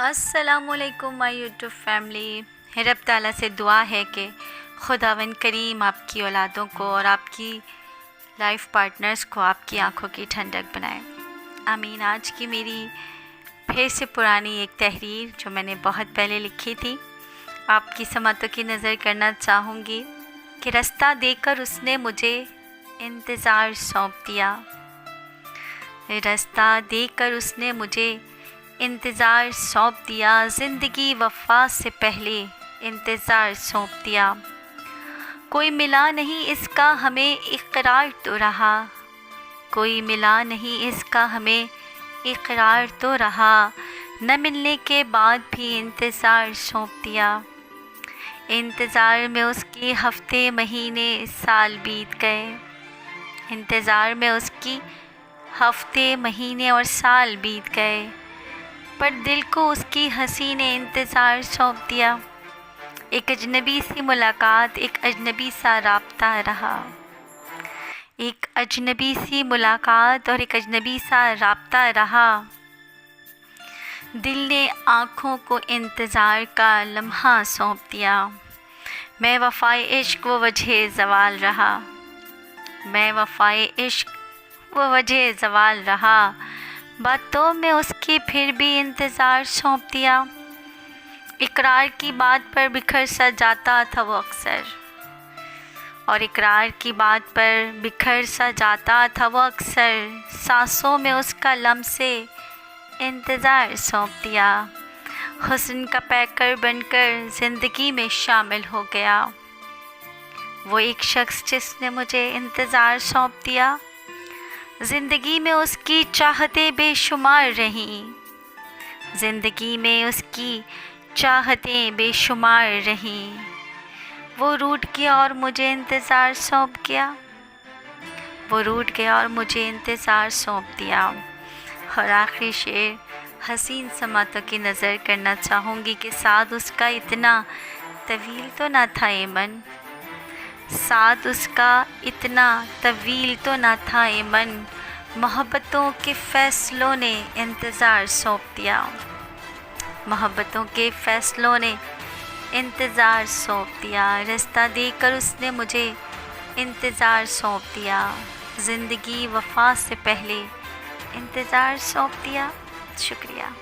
अस्सलामु अलैकुम my YouTube family. रब ताला से दुआ है कि खुदावंद करीम आपकी औलादों को और आपकी लाइफ पार्टनर्स को आपकी आंखों की ठंडक बनाए, आमीन। आज की मेरी फिर से पुरानी एक तहरीर जो मैंने बहुत पहले लिखी थी, आपकी समातों की नज़र करना चाहूँगी कि रास्ता देकर उसने मुझे इंतज़ार सौंप दिया। रास्ता देकर उसने मुझे इंतज़ार सौंप दिया, ज़िंदगी वफ़ा से पहले इंतज़ार सौंप दिया। कोई मिला नहीं इसका हमें इक़रार तो रहा, कोई मिला नहीं इसका हमें इक़रार तो रहा, न मिलने के बाद भी इंतज़ार सौंप दिया। इंतज़ार में उसके हफ़्ते महीने साल बीत गए, इंतज़ार में उसकी हफ़्ते महीने और साल बीत गए, पर दिल को उसकी हंसी ने इंतज़ार सौंप दिया। एक अजनबी सी मुलाकात, एक अजनबी सा राब्ता रहा, एक अजनबी सी मुलाकात और एक अजनबी सा राब्ता रहा। दिल ने आँखों को इंतज़ार का लम्हा सौंप दिया। मैं वफ़ाए इश्क वो वजह ज़वाल रहा, मैं वफ़ाए इश्क वो वजह ज़वाल रहा। बातों में उसकी फिर भी इंतज़ार सौंप दिया। इकरार की बात पर बिखर सा जाता था वो अक्सर, और इकरार की बात पर बिखर सा जाता था वो अक्सर। सांसों में उसका लम्से इंतज़ार सौंप दिया। हुस्न का पैकर बनकर ज़िंदगी में शामिल हो गया वो एक शख्स जिसने मुझे इंतज़ार सौंप दिया। ज़िंदगी में उसकी चाहतें बेशुमार रहीं, ज़िंदगी में उसकी चाहतें बेशुमार रहीं। वो रूठ गया और मुझे इंतज़ार सौंप गया, वो रूठ गया और मुझे इंतज़ार सौंप दिया। और आखिरी शेर हसीन समातों की नज़र करना चाहूँगी कि साथ उसका इतना तवील तो ना था ये मन, साथ उसका इतना तवील तो ना था ये मन। मोहब्बतों के फ़ैसलों ने इंतज़ार सौंप दिया, मोहब्बतों के फ़ैसलों ने इंतज़ार सौंप दिया। रास्ता देकर उसने मुझे इंतज़ार सौंप दिया, ज़िंदगी वफ़ा से पहले इंतज़ार सौंप दिया। शुक्रिया।